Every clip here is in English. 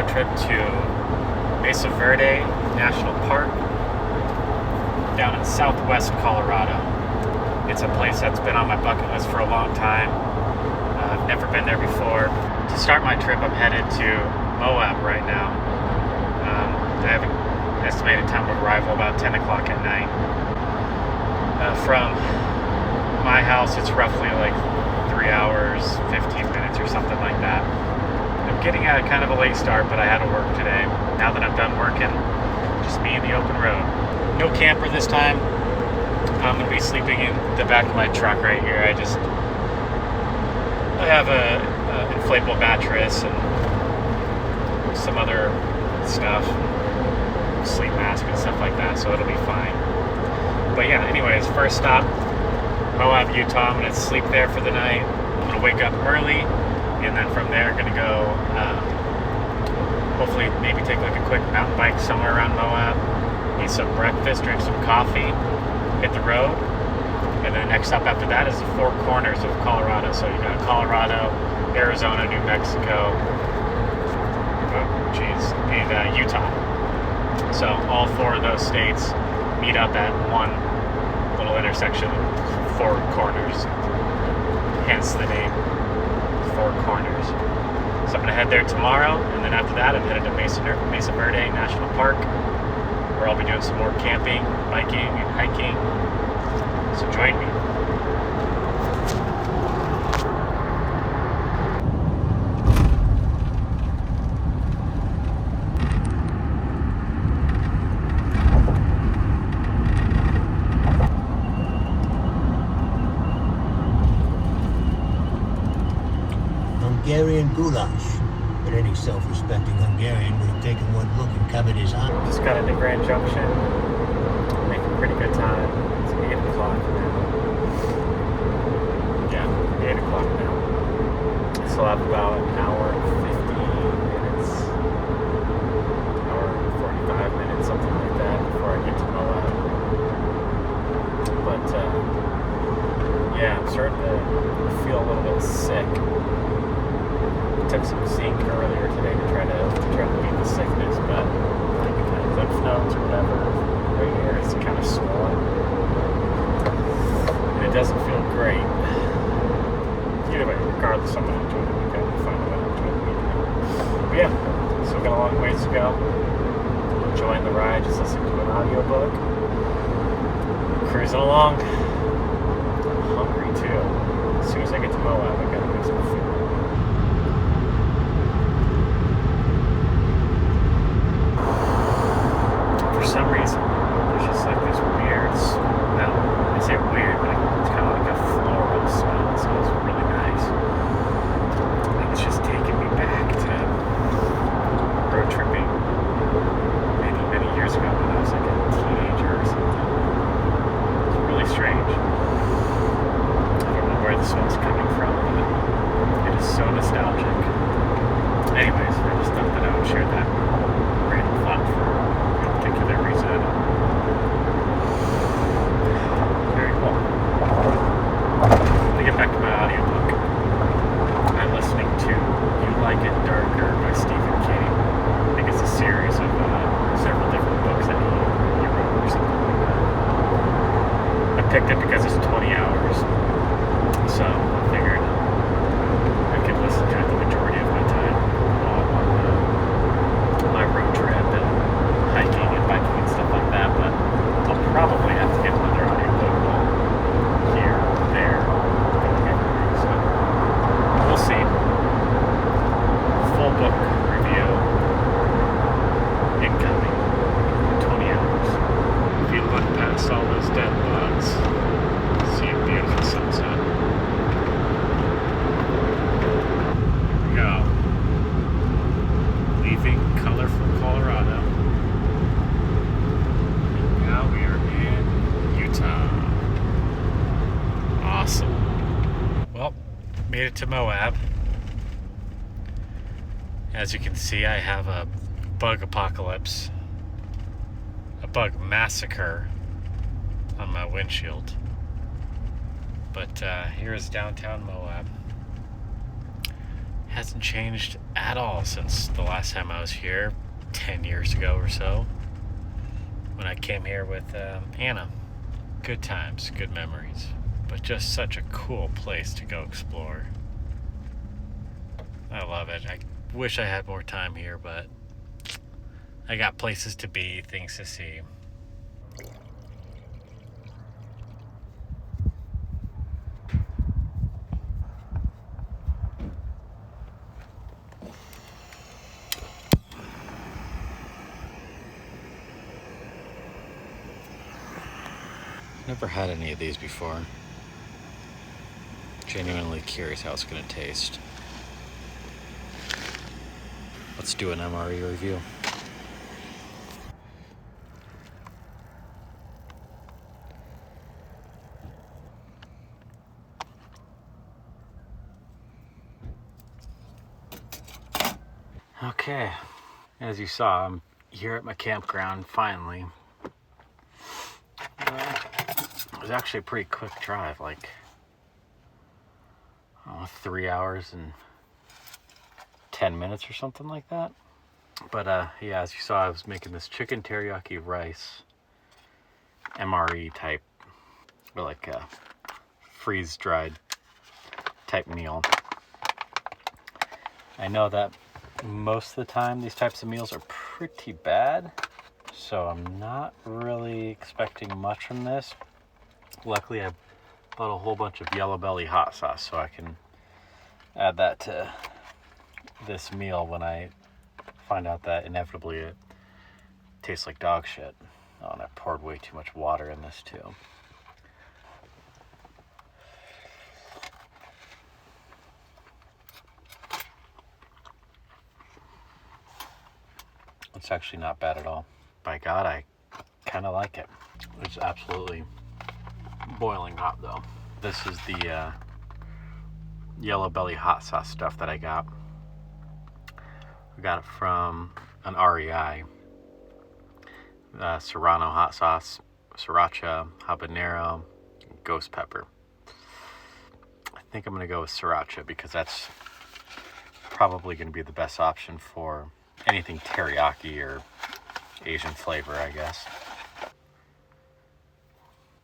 road trip to Mesa Verde National Park down in southwest Colorado. It's a place that's been on my bucket list for a long time. I've never been there before. To start my trip, I'm headed to Moab right now. I have an estimated time of arrival about 10 o'clock at night. From my house, it's roughly like 3 hours, 15 minutes or something like that. I'm getting at kind of a late start, but I had to work today. Now that I'm done working, just me in the open road. No camper this time. I'm going to be sleeping in the back of my truck right here. I have a inflatable mattress and some other stuff, sleep mask and stuff like that, so it'll be fine. But yeah, anyways, first stop, Moab, Utah. I'm going to sleep there for the night. I'm going to wake up early, and then from there I'm going to go hopefully maybe take like a quick mountain bike somewhere around Moab, eat some breakfast, drink some coffee, hit the road. And then next up after that is the four corners of Colorado. So you got Colorado, Arizona, New Mexico, and Utah. So all four of those states meet up at one little intersection of four corners. Hence the name, Four Corners. So I'm going to head there tomorrow, and then after that I'm headed to Mesa Verde National Park, where I'll be doing some more camping, biking, and hiking. So join me. Hungarian goulash. But any self-respecting Hungarian would have taken one look and covered his eyes. Just got into Grand Junction. Making pretty good time. It's 8 o'clock now. Yeah, 8 o'clock now. Still have about an hour and 50 minutes, hour and 45 minutes, something like that, before I get to Moab. But yeah, I'm starting to feel a little bit sick. Took some zinc earlier today to try to beat the sickness, but like kind of lymph nodes or whatever right here, it's kind of swollen, and it doesn't feel great. Either way, regardless, I'm gonna enjoy the weekend and find a way to enjoy the weekend. But yeah, still got a long ways to go. Enjoying the ride, just listening to an audiobook, cruising along. I'm hungry too. As soon as I get to Moab, I gotta get some food. For some reason, there's just like this weird smell. I say weird, but it's kind of like a floral smell. It smells really nice. And it's just taking me back to road tripping many, many years ago when I was like a teenager or something. It's really strange. I don't know where the smell's coming from, but it is so nostalgic. Anyways, I just thought that I would share that random thought for particular reason. Very cool. Let me get back to my audiobook. I'm listening to You Like It Darker by Stephen King. I think it's a series of several different books that he wrote or something like that. I picked it because it's 20 hours, so I figured I could listen to it the majority of my time on my road trip and hiking and biking and stuff like that, but I'll probably have to get another audiobook here, there, going everywhere, so we'll see. Full book review incoming in 20 hours. If you look past all those dead bugs, see a beautiful sunset. Here we go. Leaving colorful Colorado. Now we are in Utah. Awesome. Well, made it to Moab. As you can see, I have a bug apocalypse, a bug massacre on my windshield. But here's downtown Moab. Hasn't changed at all since the last time I was here, 10 years ago or so, when I came here with Anna. Good times, good memories, but just such a cool place to go explore. I love it. I wish I had more time here, but I got places to be, things to see. Never had any of these before. Genuinely curious how it's going to taste. Let's do an MRE review. Okay, as you saw, I'm here at my campground finally. It was actually a pretty quick drive, like 3 hours and 10 minutes or something like that. But yeah, as you saw, I was making this chicken teriyaki rice MRE type, or like a freeze-dried type meal. I know that most of the time these types of meals are pretty bad, so I'm not really expecting much from this. Luckily, I bought a whole bunch of Yellow Belly hot sauce, so I can add that to this meal when I find out that inevitably it tastes like dog shit. Oh, and I poured way too much water in this too. It's actually not bad at all. By God, I kind of like it. It's absolutely boiling hot though. This is the Yellow Belly hot sauce stuff that I got. I got it from an REI. Serrano hot sauce, sriracha, habanero, ghost pepper. I think I'm going to go with sriracha because that's probably going to be the best option for anything teriyaki or Asian flavor, I guess.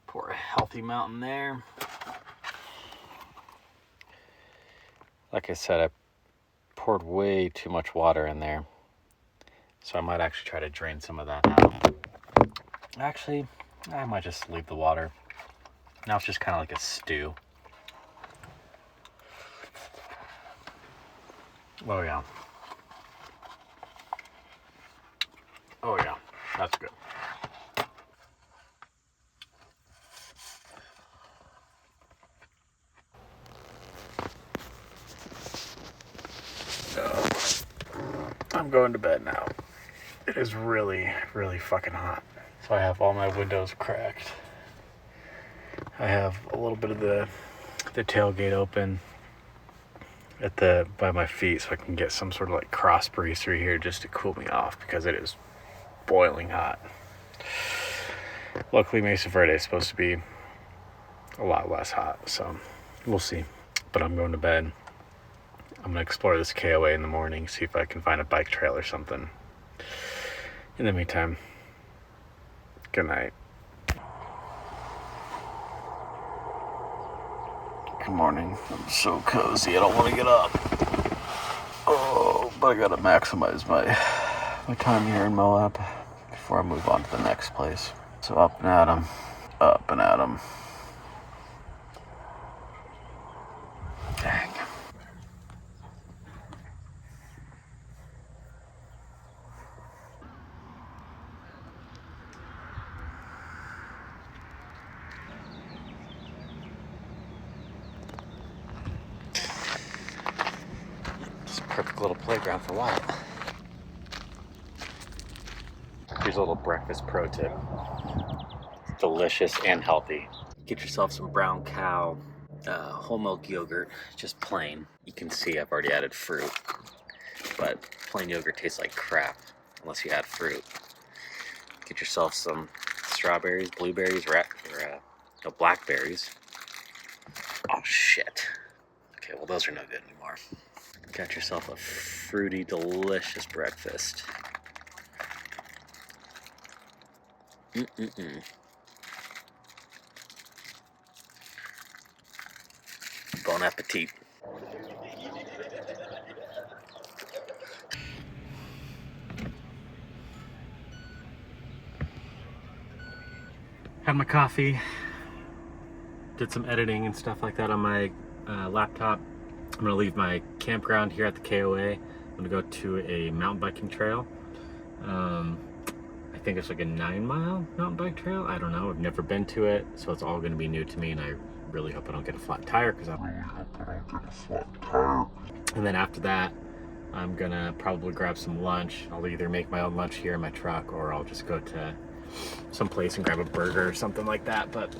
Pour a healthy amount in there. Like I said, I poured way too much water in there, so I might actually try to drain some of that out. Actually, I might just leave the water. Now it's just kind of like a stew. Oh yeah. Oh yeah, that's good. So, I'm going to bed now. It is really, really fucking hot. So I have all my windows cracked. I have a little bit of the tailgate open by my feet so I can get some sort of like cross breeze through here just to cool me off because it is boiling hot. Luckily, Mesa Verde is supposed to be a lot less hot, so we'll see. But I'm going to bed. I'm going to explore this KOA in the morning, see if I can find a bike trail or something. In the meantime, good night. Good morning. I'm so cozy, I don't want to get up. Oh, but I gotta maximize my time here in Moab before I move on to the next place. So up and at 'em. Up and at 'em. Dang. It's a perfect little playground for Wyatt. Here's a little breakfast pro tip. Delicious and healthy. Get yourself some brown cow whole milk yogurt, just plain. You can see I've already added fruit, but plain yogurt tastes like crap unless you add fruit. Get yourself some strawberries, blueberries, no, blackberries. Oh shit. Okay, well those are no good anymore. Got yourself a fruity, delicious breakfast. Bon appetit. Had my coffee, did some editing and stuff like that on my laptop. I'm gonna leave my campground here at the KOA. I'm gonna go to a mountain biking trail. I think it's like a 9-mile mountain bike trail. I don't know, I've never been to it, so it's all gonna be new to me, and I really hope I don't get a flat tire and then after that, I'm gonna probably grab some lunch. I'll either make my own lunch here in my truck, or I'll just go to some place and grab a burger or something like that. But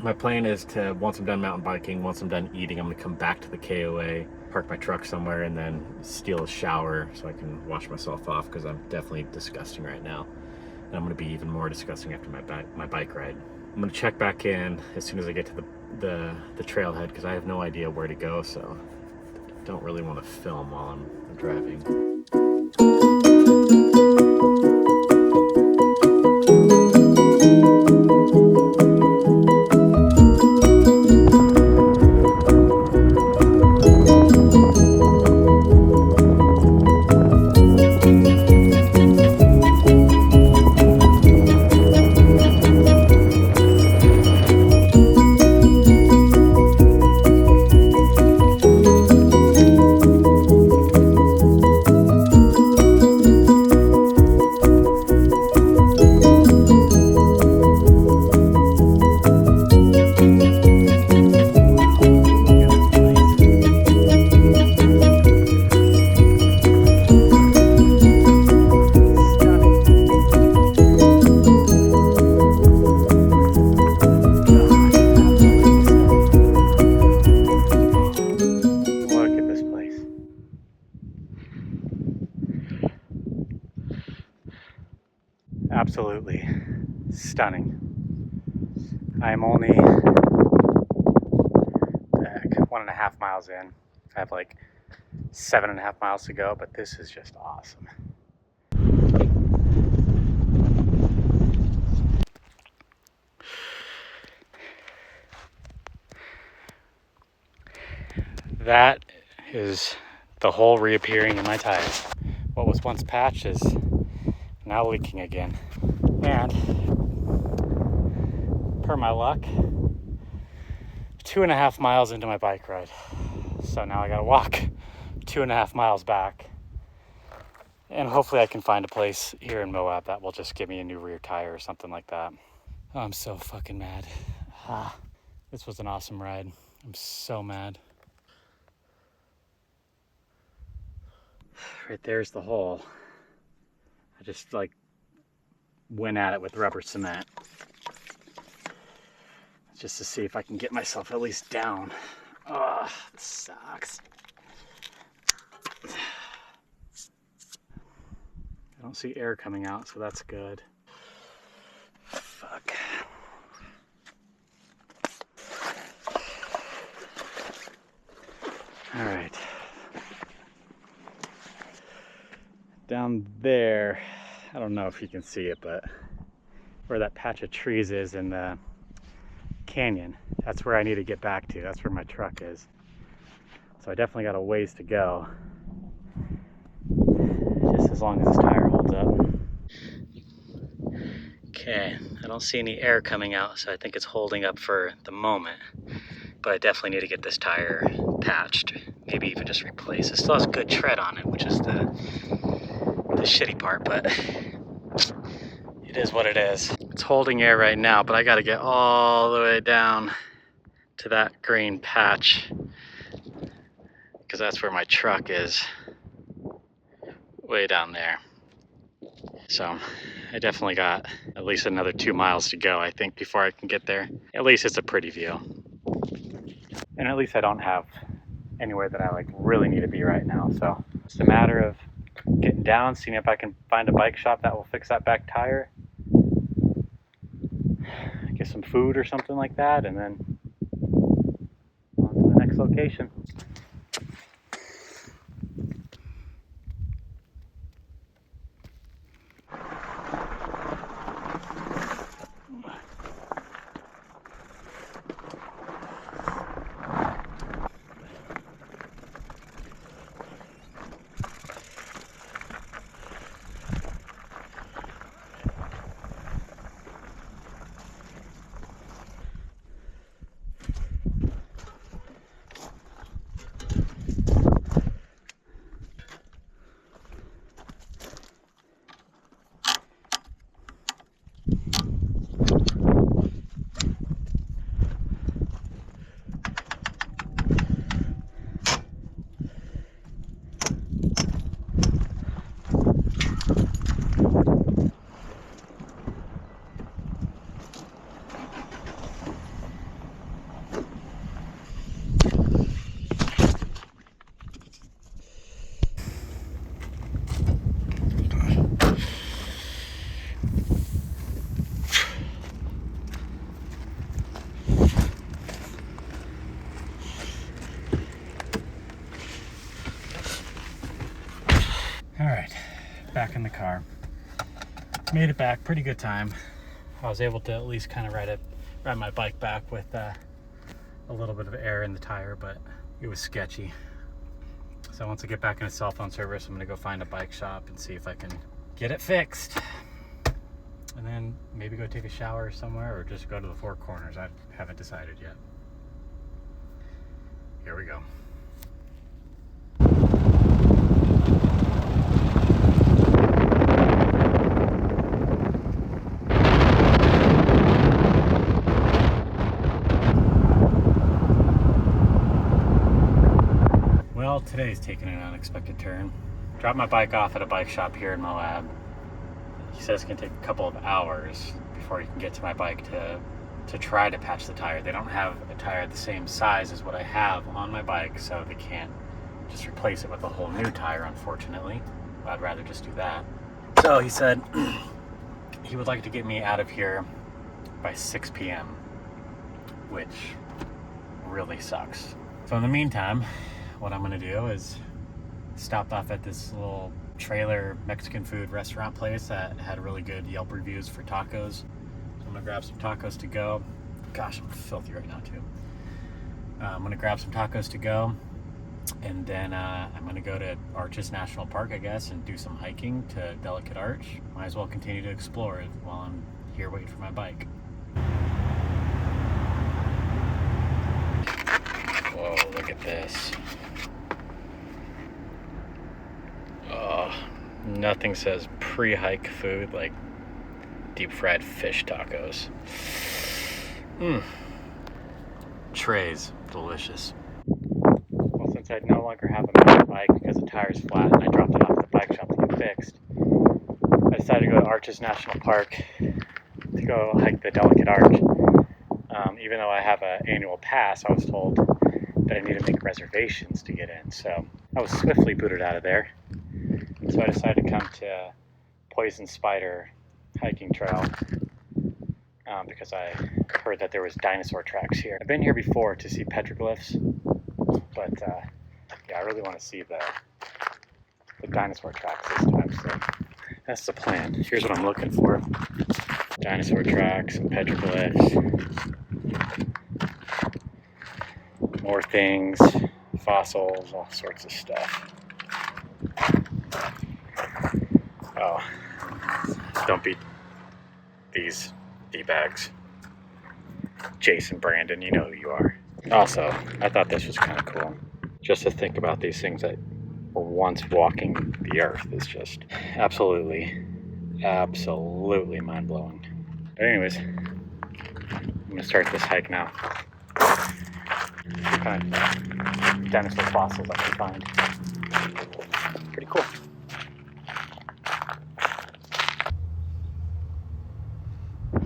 my plan is to, once I'm done mountain biking, once I'm done eating, I'm gonna come back to the KOA, park my truck somewhere, and then steal a shower so I can wash myself off, because I'm definitely disgusting right now. And I'm gonna be even more disgusting after my bike ride. I'm gonna check back in as soon as I get to the trailhead, because I have no idea where to go, so don't really want to film while I'm driving. Absolutely stunning. I am only 1.5 miles in. I have like 7.5 miles to go, but this is just awesome. That is the hole reappearing in my tire. What was once patched is now leaking again. And per my luck, 2.5 miles into my bike ride. So now I gotta walk 2.5 miles back. And hopefully I can find a place here in Moab that will just give me a new rear tire or something like that. Oh, I'm so fucking mad. This was an awesome ride. I'm so mad. Right there's the hole. I just like went at it with rubber cement just to see if I can get myself at least down. Oh, this sucks. I don't see air coming out, so that's good. Fuck. All right. Down there, I don't know if you can see it, but where that patch of trees is in the canyon, that's where I need to get back to. That's where my truck is. So I definitely got a ways to go. Just as long as this tire holds up. Okay, I don't see any air coming out, so I think it's holding up for the moment. But I definitely need to get this tire patched. Maybe even just replace it. It still has good tread on it, which is the shitty part, but it is what it is. It's holding air right now, but I gotta get all the way down to that green patch, because that's where my truck is, way down there. So I definitely got at least another 2 miles to go, I think, before I can get there. At least it's a pretty view. And at least I don't have anywhere that I like really need to be right now. So it's a matter of getting down, seeing if I can find a bike shop that will fix that back tire, get some food or something like that, and then on to the next location. car. Made it back, pretty good time. I was able to at least kind of ride my bike back with a little bit of air in the tire, but it was sketchy. So once I get back into cell phone service, I'm gonna go find a bike shop and see if I can get it fixed. And then maybe go take a shower somewhere or just go to the Four Corners. I haven't decided yet. Here we go. Well, today's taking an unexpected turn. Dropped my bike off at a bike shop here in Moab. He says it's gonna take a couple of hours before you can get to my bike to try to patch the tire. They don't have a tire the same size as what I have on my bike, so they can't just replace it with a whole new tire, unfortunately. I'd rather just do that. So he said he would like to get me out of here by 6 p.m., which really sucks. So in the meantime, what I'm gonna do is stop off at this little trailer Mexican food restaurant place that had really good Yelp reviews for tacos. So I'm gonna grab some tacos to go. Gosh, I'm filthy right now too. I'm gonna grab some tacos to go, and then I'm gonna go to Arches National Park, I guess, and do some hiking to Delicate Arch. Might as well continue to explore it while I'm here waiting for my bike. Whoa, look at this. Oh, nothing says pre-hike food like deep fried fish tacos. Trays, delicious. Well, since I no longer have a mountain bike because the tire's flat and I dropped it off at the bike shop to get fixed, I decided to go to Arches National Park to go hike the Delicate Arch. Even though I have an annual pass, I was told that I need to make reservations to get in. So I was swiftly booted out of there. So I decided to come to Poison Spider hiking trail because I heard that there was dinosaur tracks here. I've been here before to see petroglyphs, but yeah, I really want to see the dinosaur tracks this time. So that's the plan. Here's what I'm looking for: dinosaur tracks, and petroglyphs, more things, fossils, all sorts of stuff. Oh, don't beat these D-bags. Jason, Brandon, you know who you are. Also, I thought this was kind of cool. Just to think about these things that were once walking the earth is just absolutely mind-blowing. But anyways, I'm gonna start this hike now. See what kind of dinosaur fossils I can find. Pretty cool.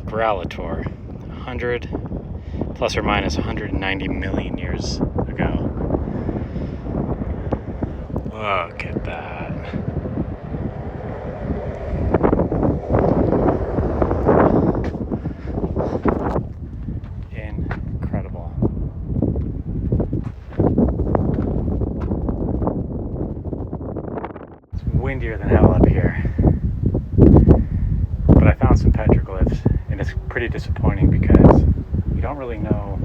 Bralator, 100 plus or minus 190 million years ago. Look at that. Incredible. It's windier than hell up here. But I found some petroglyphs. It's pretty disappointing because you don't really know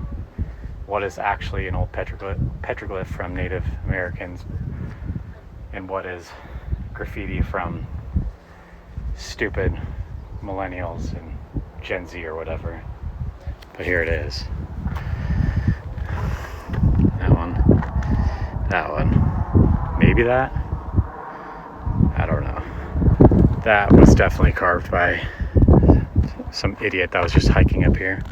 what is actually an old petroglyph from Native Americans and what is graffiti from stupid millennials and Gen Z or whatever. But here it is. That one. Maybe that? I don't know. That was definitely carved by some idiot that was just hiking up here.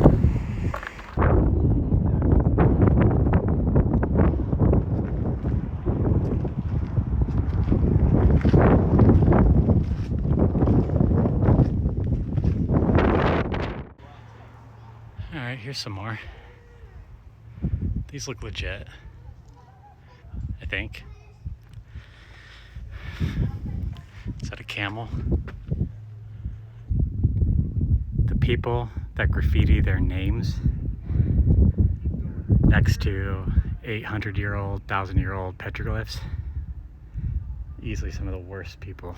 Alright, here's some more. These look legit, I think. Is that a camel? People that graffiti their names next to 800-year-old, 1,000-year-old petroglyphs. Easily some of the worst people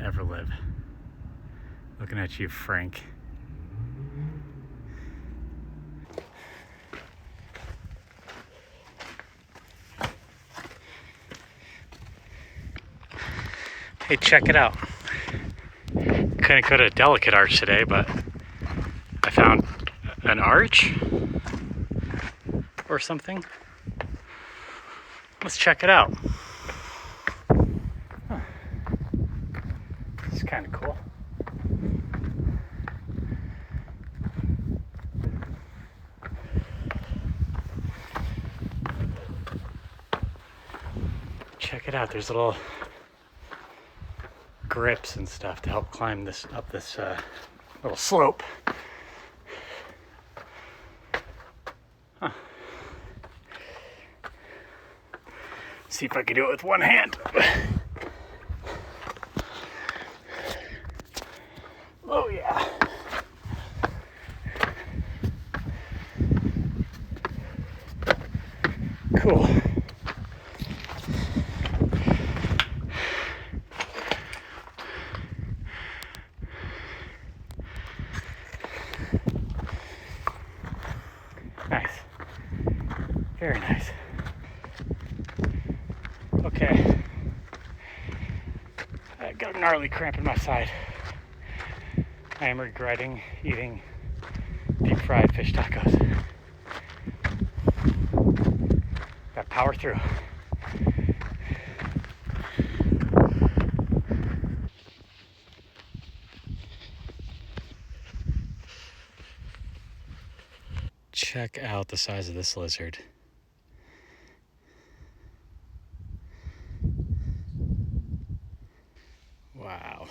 to ever live. Looking at you, Frank. Hey, check it out. Couldn't go to a delicate arch today, but I found an arch or something. Let's check it out. Huh. This is kind of cool. Check it out. There's little grips and stuff to help climb this up this little slope. Huh. See if I can do it with one hand. Oh yeah. Cool. Nice. Very nice. Okay. I got a gnarly cramp in my side. I am regretting eating deep fried fish tacos. Gotta power through. Check out the size of this lizard. Wow.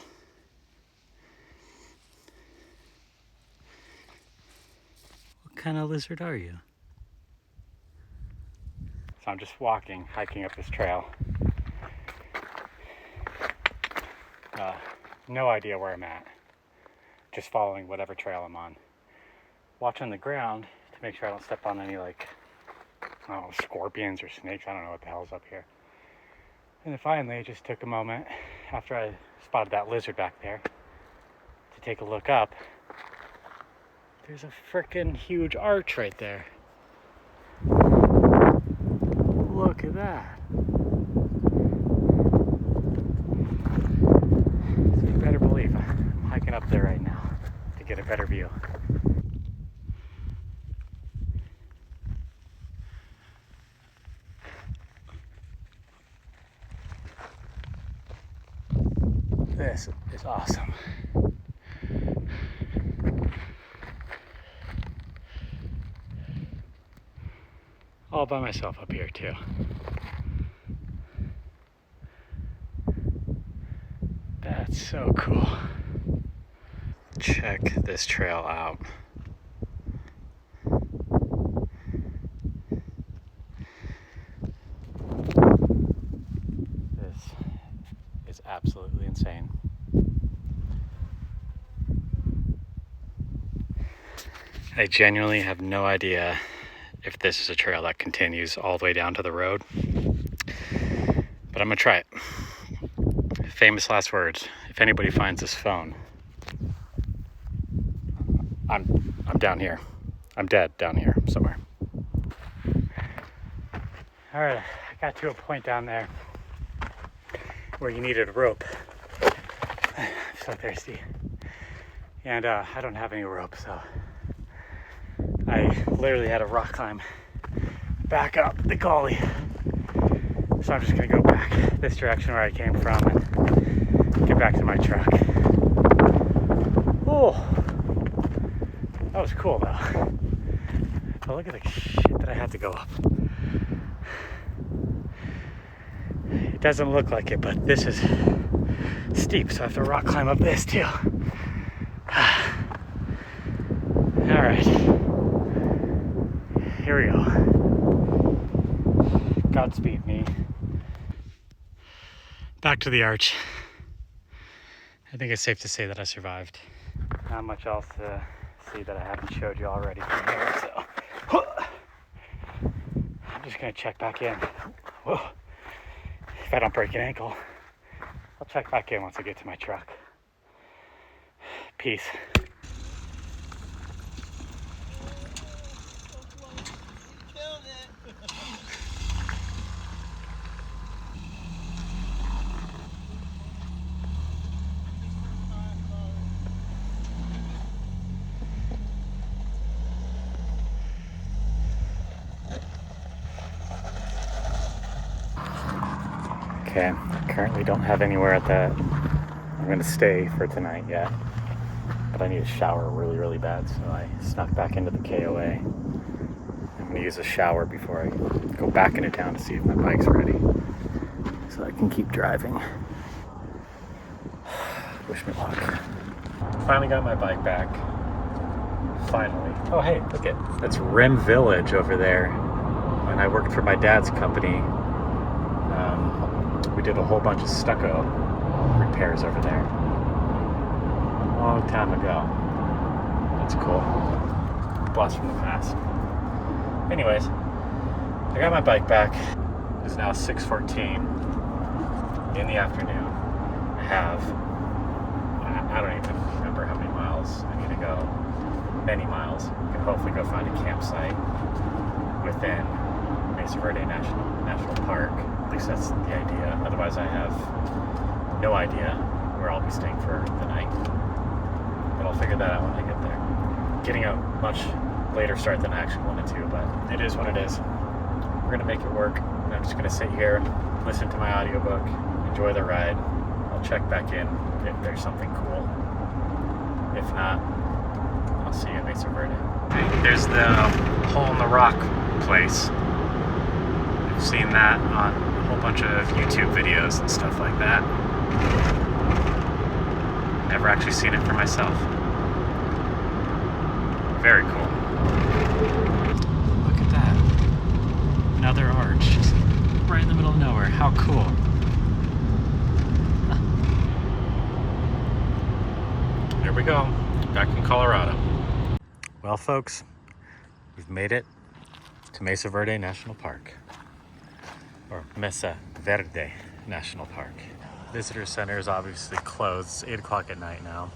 What kind of lizard are you? So I'm just hiking up this trail. No idea where I'm at. Just following whatever trail I'm on. Watching the ground to make sure I don't step on any, like, I don't know, scorpions or snakes. I don't know what the hell's up here. And then finally, I just took a moment after I spotted that lizard back there to take a look up. There's a frickin' huge arch right there. Look at that. So you better believe I'm hiking up there right now to get a better view. This is awesome. All by myself up here too. That's so cool. Check this trail out. This is absolutely insane. I genuinely have no idea if this is a trail that continues all the way down to the road, but I'm gonna try it. Famous last words. If anybody finds this phone, I'm down here. I'm dead down here somewhere. All right, I got to a point down there where you needed a rope. I'm so thirsty, and I don't have any rope, so I literally had to rock climb back up the gully. So I'm just gonna go back this direction where I came from and get back to my truck. Oh, that was cool though. But look at the shit that I had to go up. It doesn't look like it, but this is steep, so I have to rock climb up this too. All right. Here we go. Godspeed me. Back to the arch. I think it's safe to say that I survived. Not much else to see that I haven't showed you already from here, so I'm just gonna check back in. Whoa. If I don't break an ankle, I'll check back in once I get to my truck. Peace. Okay, currently don't have anywhere that I'm gonna stay for tonight yet, but I need a shower really bad, so I snuck back into the KOA. I'm gonna use a shower before I go back into town to see if my bike's ready, so I can keep driving. Wish me luck. Finally got my bike back. Finally. Oh hey, look it. That's Rim Village over there. When I worked for my dad's company, we did a whole bunch of stucco repairs over there. A long time ago. That's cool. Blast from the past. Anyways, I got my bike back. It's now 6:14 in the afternoon. I don't even remember how many miles I need to go. Many miles. I can hopefully go find a campsite within Mesa Verde National Park. At least that's the idea. Otherwise I have no idea where I'll be staying for the night. But I'll figure that out when I get there. Getting a much later start than I actually wanted to, but it is what it is. We're gonna make it work. And I'm just gonna sit here, listen to my audiobook, enjoy the ride. I'll check back in if there's something cool. If not, I'll see you at Mesa Verde. There's the hole in the rock place. I've seen that on a whole bunch of YouTube videos and stuff like that. Never actually seen it for myself. Very cool. Look at that. Another arch. Just right in the middle of nowhere. How cool. There we go. Back in Colorado. Well, folks, we've made it to Mesa Verde National Park. Or Mesa Verde National Park. Visitor center is obviously closed. It's 8 o'clock at night now.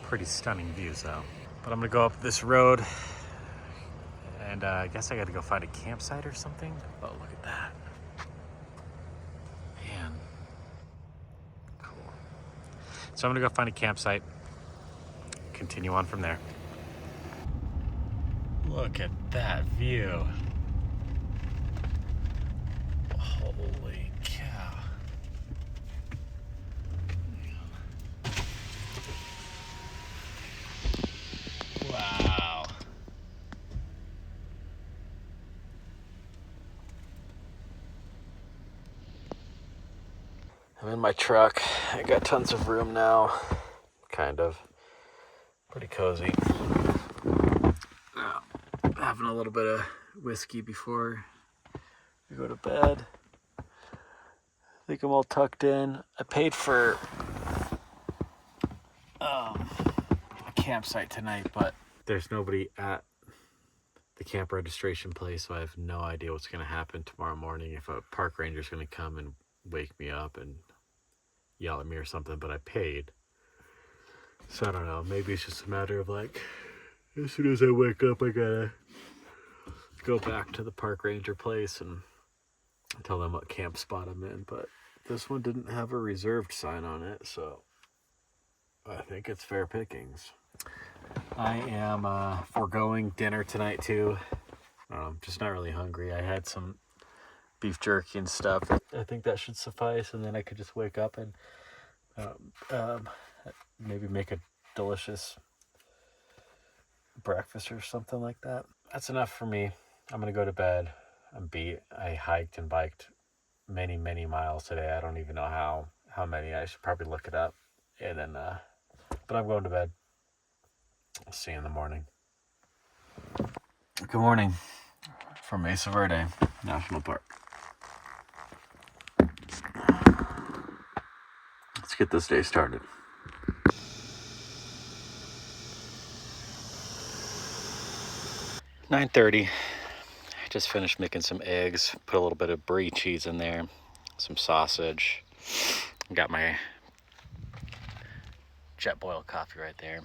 Pretty stunning views though. But I'm gonna go up this road and I guess I gotta go find a campsite or something. Oh, look at that. Man, cool. So I'm gonna go find a campsite, continue on from there. Look at that view. Holy cow. Wow. I'm in my truck. I got tons of room now. Kind of. Pretty cozy. Having a little bit of whiskey before we go to bed. I think I'm all tucked in. I paid for a campsite tonight, but there's nobody at the camp registration place, so I have no idea what's going to happen tomorrow morning, if a park ranger is going to come and wake me up and yell at me or something, but I paid. So I don't know, maybe it's just a matter of like, as soon as I wake up, I gotta go back to the park ranger place and tell them what camp spot I'm in, but this one didn't have a reserved sign on it, so I think it's fair pickings. I am foregoing dinner tonight too. Just not really hungry. I had some beef jerky and stuff. I think that should suffice, and then I could just wake up and maybe make a delicious breakfast or something like that. That's enough for me. I'm gonna go to bed. I'm beat. I hiked and biked many miles today. I don't even know how many. I should probably look it up. And then but I'm going to bed. I'll see you in the morning. Good morning from Mesa Verde National Park. Let's get this day started. $9:30. I just finished making some eggs, put a little bit of brie cheese in there, some sausage, Got my jet boil coffee right there.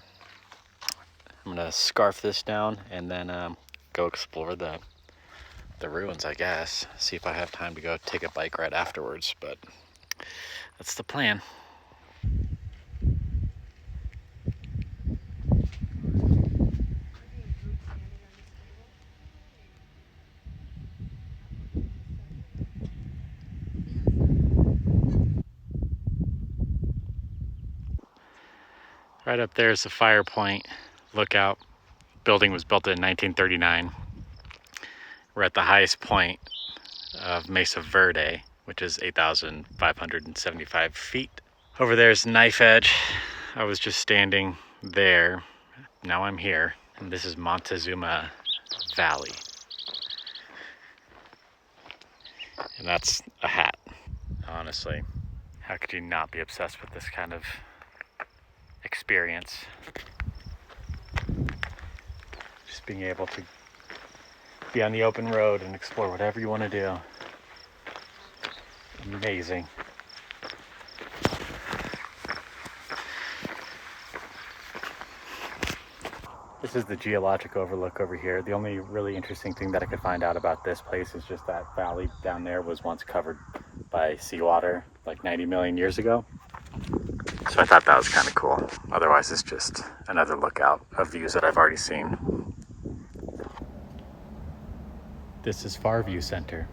I'm gonna scarf this down and then go explore the ruins, I guess. See if I have time to go take a bike ride afterwards, but that's the plan. Right up there is the Fire Point Lookout. Building was built in 1939. We're at the highest point of Mesa Verde, which is 8,575 feet. Over there is Knife Edge. I was just standing there. Now I'm here, and this is Montezuma Valley. And that's a hat, honestly. How could you not be obsessed with this kind of experience? Just being able to be on the open road and explore whatever you want to do. Amazing. This is the geologic overlook over here. The only really interesting thing that I could find out about this place is just that valley down there was once covered by seawater like 90 million years ago. So I thought that was kind of cool. Otherwise, it's just another lookout of views that I've already seen. This is Farview Center.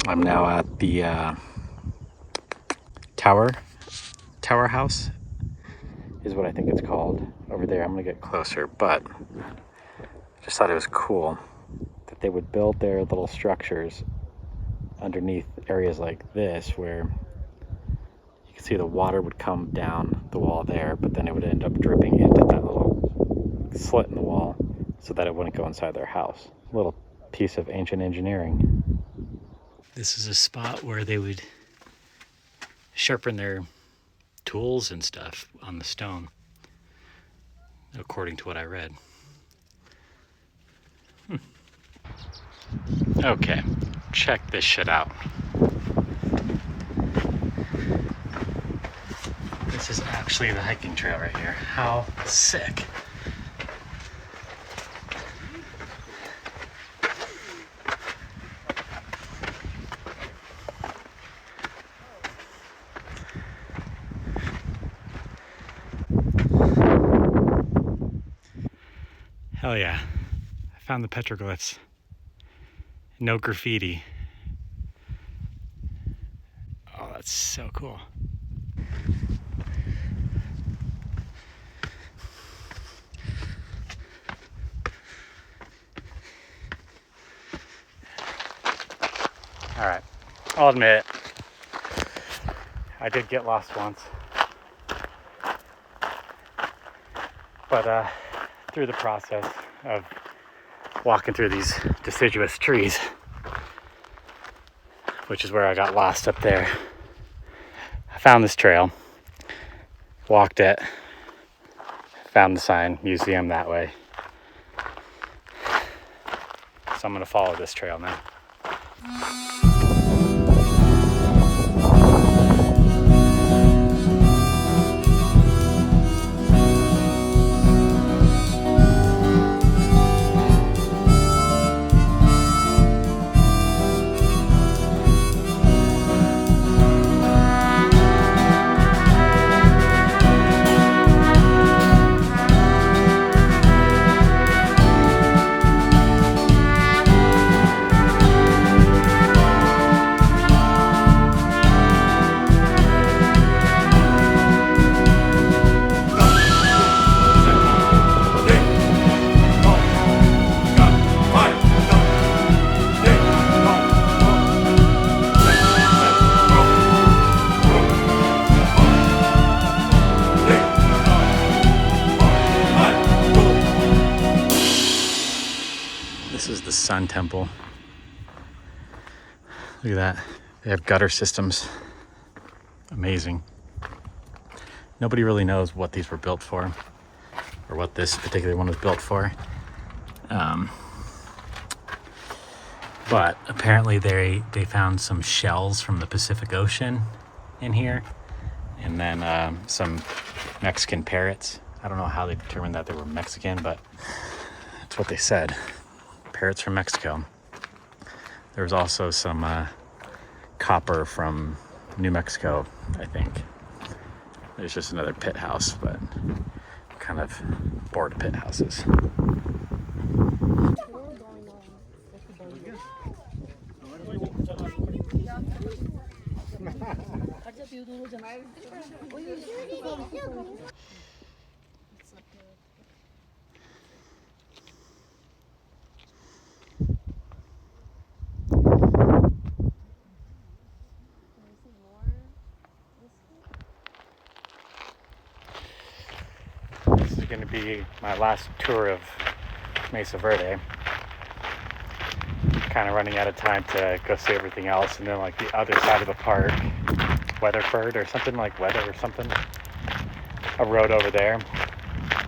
I'm now at the tower house is what I think it's called over there. I'm gonna get closer, but I just thought it was cool that they would build their little structures underneath areas like this where you can see the water would come down the wall there, but then it would end up dripping into that little slit in the wall so that it wouldn't go inside their house. A little piece of ancient engineering. This is a spot where they would sharpen their tools and stuff on the stone, according to what I read. Okay, check this shit out. This is actually the hiking trail right here. How sick. Hell yeah, I found the petroglyphs. No graffiti. Oh, that's so cool. All right, I'll admit, I did get lost once. But through the process of walking through these deciduous trees, which is where I got lost up there, I found this trail, walked it, found the sign, museum that way. So I'm gonna follow this trail now. Sun Temple. Look at that. They have gutter systems. Amazing. Nobody really knows what these were built for, or what this particular one was built for. But apparently they found some shells from the Pacific Ocean in here, and then some Mexican parrots. I don't know how they determined that they were Mexican, but that's what they said. Parrots from Mexico. There was also some copper from New Mexico, I think. There's just another pit house, but kind of bored pit houses. This is going to be my last tour of Mesa Verde. Kind of running out of time to go see everything else, and then like the other side of the park, Weatherford or something, like Weather or something, a road over there.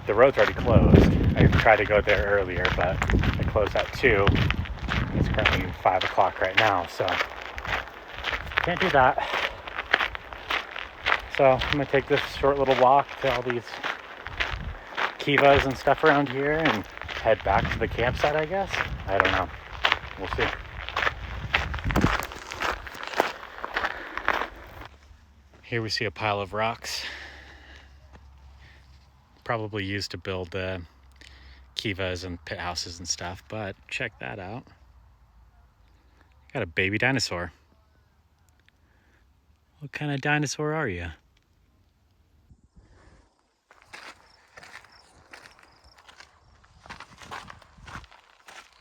The road's already closed. I tried to go there earlier, but it closed at 2. It's currently 5 o'clock right now, so can't do that. So I'm gonna take this short little walk to all these kivas and stuff around here and head back to the campsite, I guess. I don't know. We'll see. Here we see a pile of rocks. Probably used to build kivas and pit houses and stuff, but check that out. Got a baby dinosaur. What kind of dinosaur are you?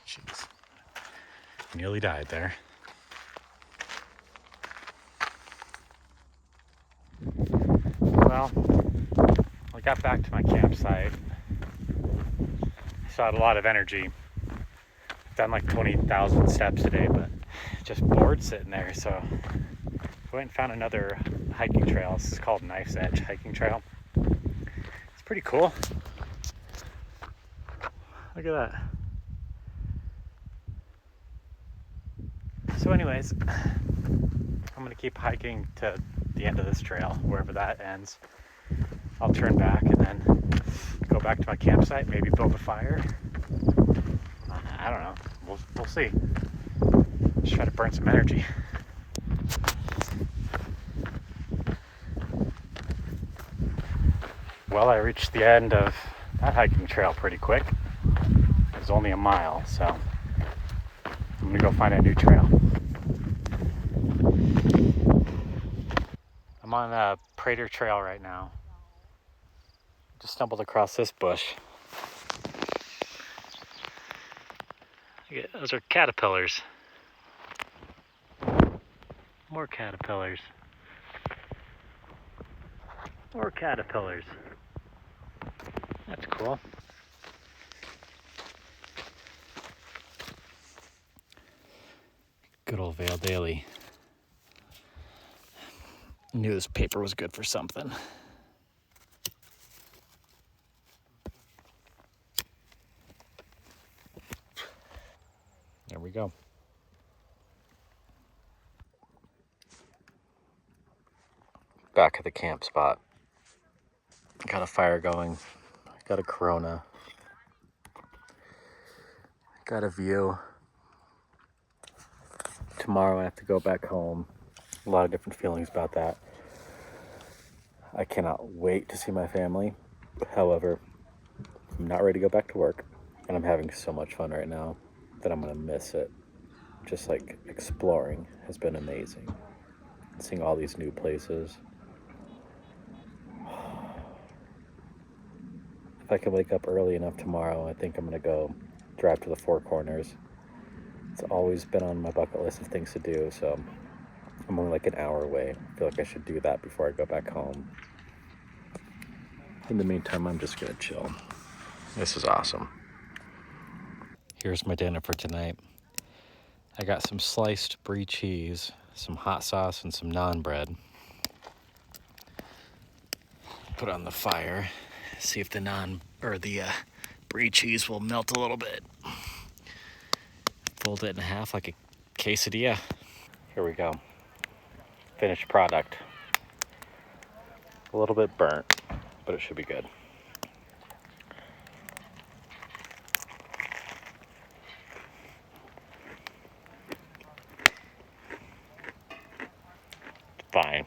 Jeez. Nearly died there. Well, I got back to my campsite. I still had a lot of energy. I've done like 20,000 steps today, but just bored sitting there. So I went and found another hiking trail. This is called Knife's Edge Hiking Trail. It's pretty cool. Look at that. So anyways, I'm gonna keep hiking to the end of this trail, wherever that ends. I'll turn back and then go back to my campsite, maybe build a fire. I don't know, we'll see. Just try to burn some energy. Well, I reached the end of that hiking trail pretty quick. It was only a mile, so I'm gonna go find a new trail. I'm on a Prater Trail right now. Just stumbled across this bush. Those are caterpillars. More caterpillars. More caterpillars. That's cool. Good old Vale Daily. Knew this paper was good for something. There we go. Back at the camp spot. Got a fire going. Got a Corona. Got a view. Tomorrow I have to go back home. A lot of different feelings about that. I cannot wait to see my family. However, I'm not ready to go back to work, and I'm having so much fun right now that I'm gonna miss it. Just like exploring has been amazing. Seeing all these new places. If I can wake up early enough tomorrow, I think I'm gonna go drive to the Four Corners. It's always been on my bucket list of things to do, so I'm only like an hour away. I feel like I should do that before I go back home. In the meantime, I'm just gonna chill. This is awesome. Here's my dinner for tonight. I got some sliced brie cheese, some hot sauce, and some naan bread. Put on the fire, see if the brie cheese will melt a little bit. Fold it in half like a quesadilla. Here we go. Finished product. A little bit burnt, but it should be good. Fine.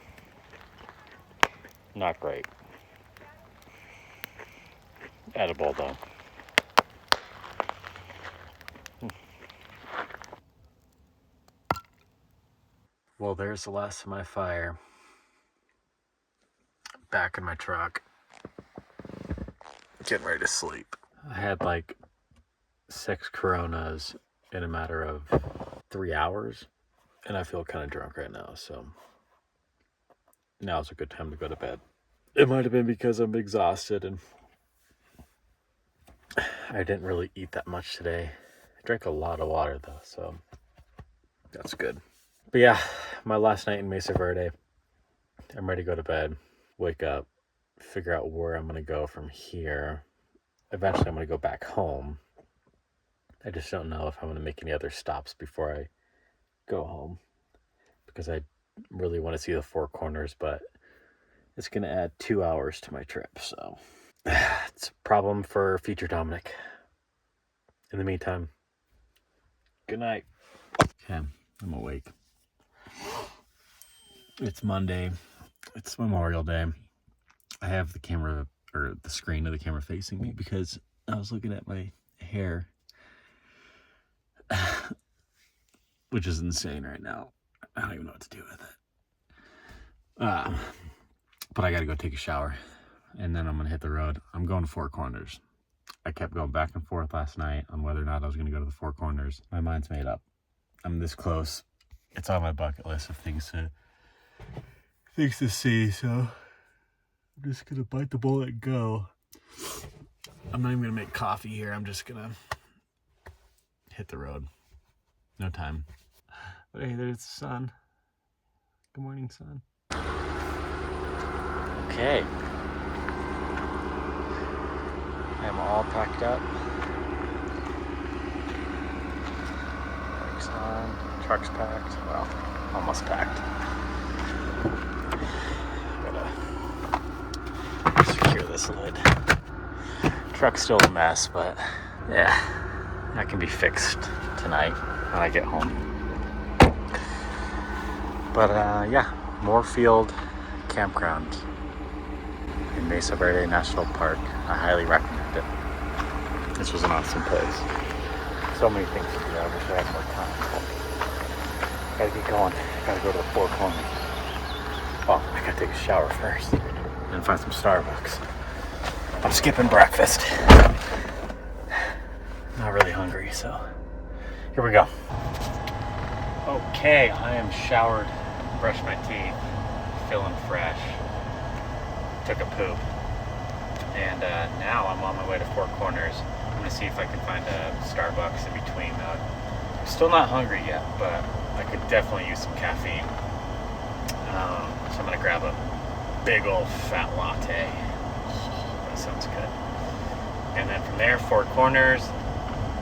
Not great. Edible though. Well, there's the last of my fire. Back in my truck. Getting ready to sleep. I had like 6 Coronas in a matter of 3 hours. And I feel kind of drunk right now, so now's a good time to go to bed. It might have been because I'm exhausted and I didn't really eat that much today. I drank a lot of water though, so that's good. But yeah, my last night in Mesa Verde. I'm ready to go to bed, wake up, figure out where I'm going to go from here. Eventually I'm going to go back home. I just don't know if I'm going to make any other stops before I go home, because I really want to see the Four Corners, but it's going to add 2 hours to my trip, so it's a problem for future Dominic. In the meantime, good night. Okay, I'm awake. It's Monday. It's Memorial Day. I have the camera, or the screen of the camera facing me because I was looking at my hair, which is insane right now. I don't even know what to do with it. But I gotta go take a shower and then I'm gonna hit the road. I'm going to Four Corners. I kept going back and forth last night on whether or not I was gonna go to the Four Corners. My mind's made up. I'm this close. It's on my bucket list of things to see, so I'm just gonna bite the bullet and go. I'm not even gonna make coffee here. I'm just gonna hit the road. No time. But hey, there's the sun. Good morning, sun. Okay. I'm all packed up. Brakes on. Truck's packed. Well, almost packed. Gotta secure this lid. Truck's still a mess, but yeah, that can be fixed tonight when I get home. But yeah, Moorfield Campground in Mesa Verde National Park. I highly recommend it. This was an awesome place. So many things to do. I wish I had more time. Gotta get going. Gotta go to the Four Corners. Oh, I gotta take a shower first and find some Starbucks. I'm skipping breakfast. Not really hungry, so here we go. Okay, I am showered, brushed my teeth, feeling fresh. Took a poop. And now I'm on my way to Four Corners. I'm gonna see if I can find a Starbucks in between. I'm still not hungry yet, but I could definitely use some caffeine. So I'm gonna grab a big old fat latte. That sounds good. And then from there, Four Corners.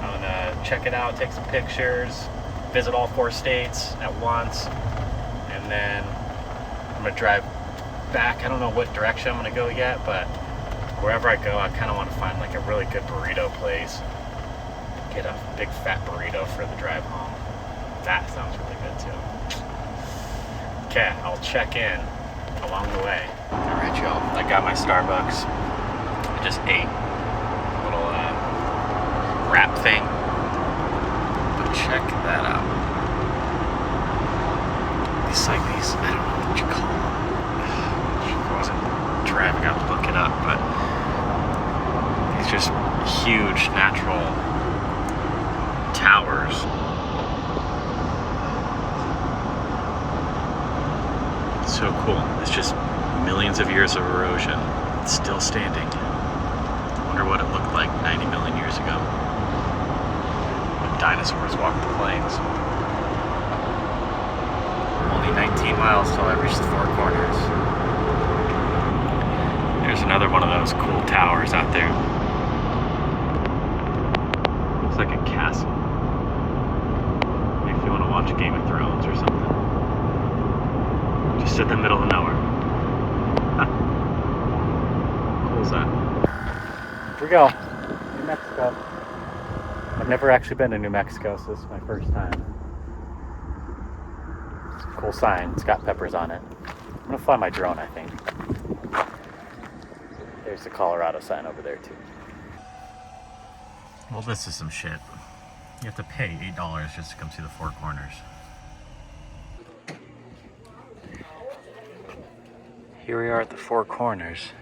I'm gonna check it out, take some pictures, visit all 4 states at once, and then I'm gonna drive back. I don't know what direction I'm gonna go yet, but wherever I go, I kind of want to find like a really good burrito place. Get a big fat burrito for the drive home. That sounds really good too. Okay, I'll check in along the way. All right, y'all. I got my Starbucks. I just ate a little wrap thing. But check that out. These like these, I don't know what you call them. I wasn't driving out to look it up, but these just huge natural towers. It's so cool. It's just millions of years of erosion. It's still standing. I wonder what it looked like 90 million years ago when dinosaurs walked the plains. Only 19 miles till I reach the Four Corners. There's another one of those cool towers out there. Looks like a castle. Maybe if you want to watch Game of Thrones or something. Just in the middle of nowhere. Cool is that? Here we go. New Mexico. I've never actually been to New Mexico, so this is my first time. It's a cool sign. It's got peppers on it. I'm gonna fly my drone, I think. There's the Colorado sign over there too. Well, this is some shit. You have to pay $8 just to come see the Four Corners. Here we are at the Four Corners.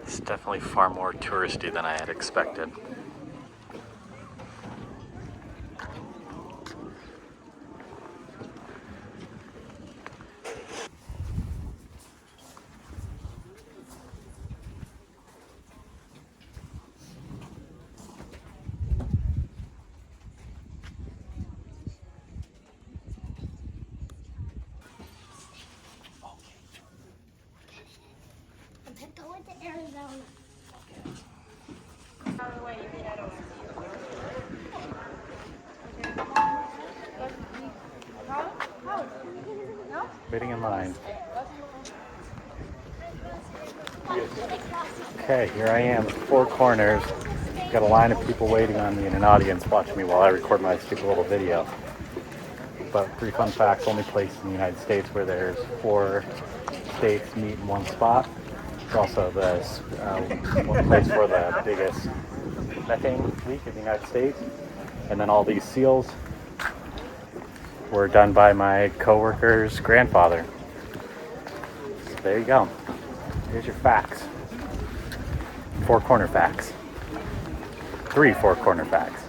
It's definitely far more touristy than I had expected. Going to Arizona. Waiting in line. Okay, here I am, Four Corners. Got a line of people waiting on me and an audience watching me while I record my stupid little video. But 3 fun facts, only place in the United States where there's 4 states meet in one spot. It's also the one place for the biggest methane leak in the United States. And then all these seals were done by my coworker's grandfather. So there you go. Here's your facts. 4 corner facts. 3 4 corner facts.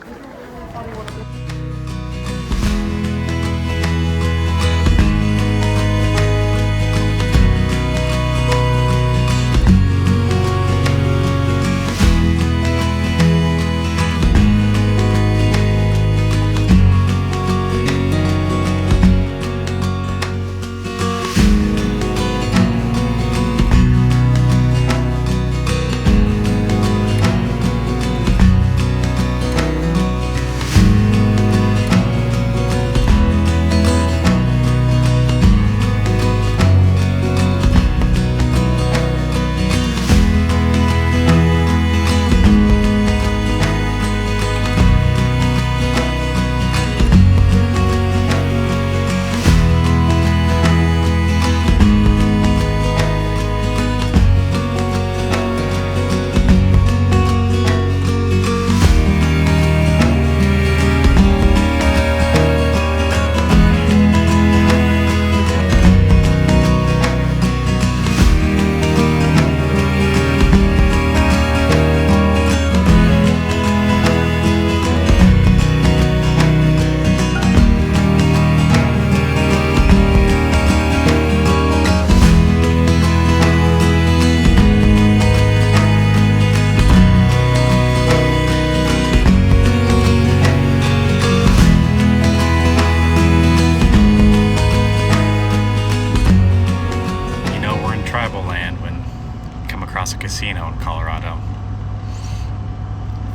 A casino in Colorado.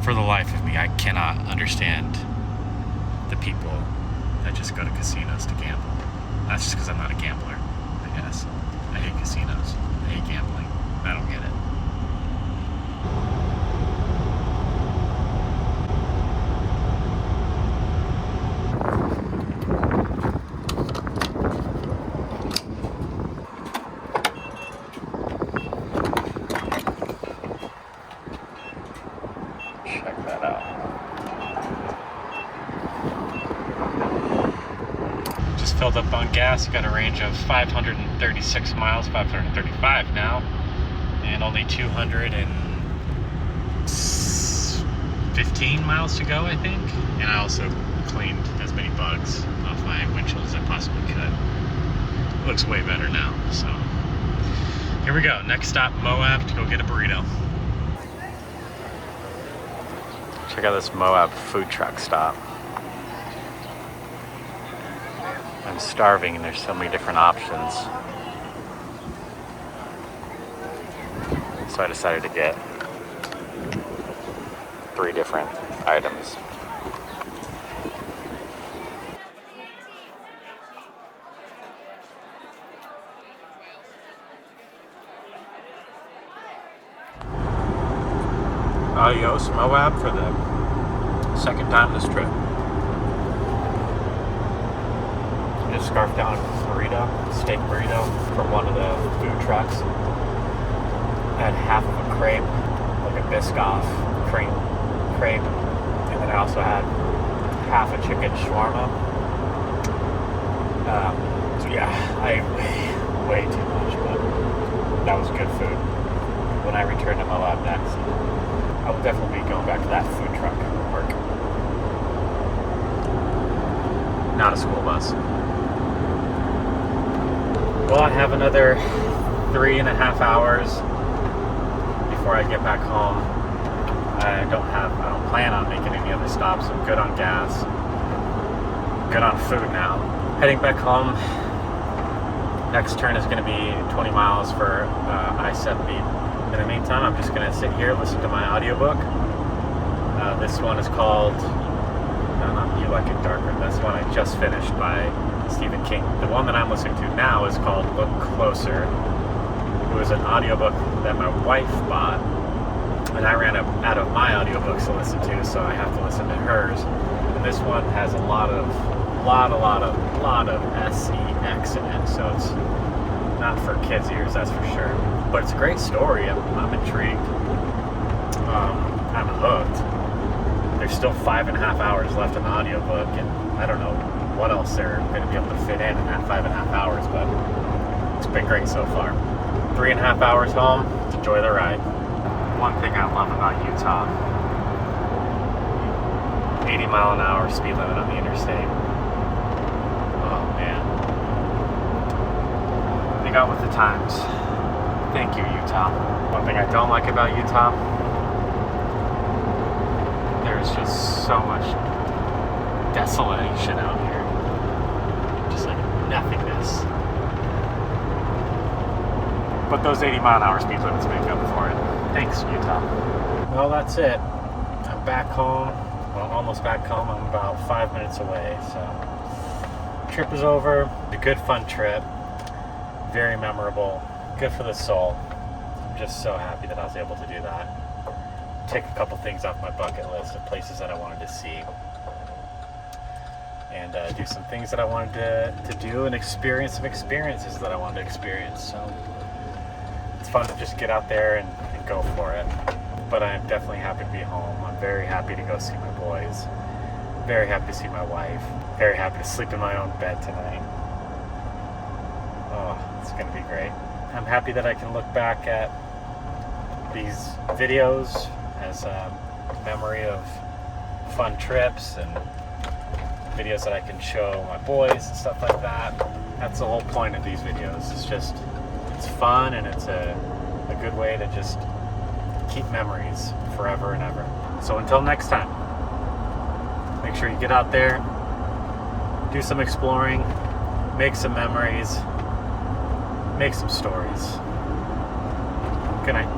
For the life of me, I cannot understand the people that just go to casinos to gamble. That's just because I'm not a gambler, I guess. I hate casinos. I hate gambling. I don't get it. Check that out. Just filled up on gas. Got a range of 536 miles, 535 now, and only 215 miles to go, I think. And I also cleaned as many bugs off my windshield as I possibly could. It looks way better now. So here we go. Next stop, Moab, to go get a burrito. Check out this Moab food truck stop. I'm starving and there's so many different options. So I decided to get 3 different items. Adios, Moab, for the second time this trip. I just scarfed down a steak burrito from one of the food trucks. I had half of a crepe, like a Biscoff crepe, and then I also had half a chicken shawarma. So yeah, I ate way too much, but that was good food. When I return to Moab next, I will definitely be going back to that food truck work. Not a school bus. Well, I have another 3.5 hours before I get back home. I don't plan on making any other stops. I'm good on gas. Good on food now. Heading back home. Next turn is going to be 20 miles for I-70. In the meantime, I'm just going to sit here, listen to my audiobook. This one is called, no, not You Like It Darker. That's the one I just finished by Stephen King. The one that I'm listening to now is called Look Closer. It was an audiobook that my wife bought, and I ran out of my audiobooks to listen to, so I have to listen to hers. And this one has a lot of sex in it, so it's not for kids' ears, that's for sure. But it's a great story. I'm intrigued. I'm hooked. There's still 5.5 hours left in the audiobook, and I don't know what else they're going to be able to fit in that 5.5 hours, but it's been great so far. 3.5 hours home. Enjoy the ride. One thing I love about Utah: 80-mile-an-hour speed limit on the interstate. Oh man, they got with the times. Thank you, Utah. One thing I don't like about Utah: there's just so much desolation out here. Just like nothingness. But those 80-mile-an-hour speed limits make up for it. Thanks, Utah. Well, that's it. I'm back home. Well, almost back home. I'm about 5 minutes away. So, trip is over. A good, fun trip. Very memorable. Good for the soul. I'm just so happy that I was able to do that. Take a couple things off my bucket list of places that I wanted to see. And do some things that I wanted to do and experience some experiences that I wanted to experience. So it's fun to just get out there and go for it. But I'm definitely happy to be home. I'm very happy to go see my boys. Very happy to see my wife. Very happy to sleep in my own bed tonight. Oh, it's going to be great. I'm happy that I can look back at these videos as a memory of fun trips and videos that I can show my boys and stuff like that. That's the whole point of these videos. It's fun, and it's a good way to just keep memories forever and ever. So until next time, make sure you get out there, do some exploring, make some memories, make some stories. Good night.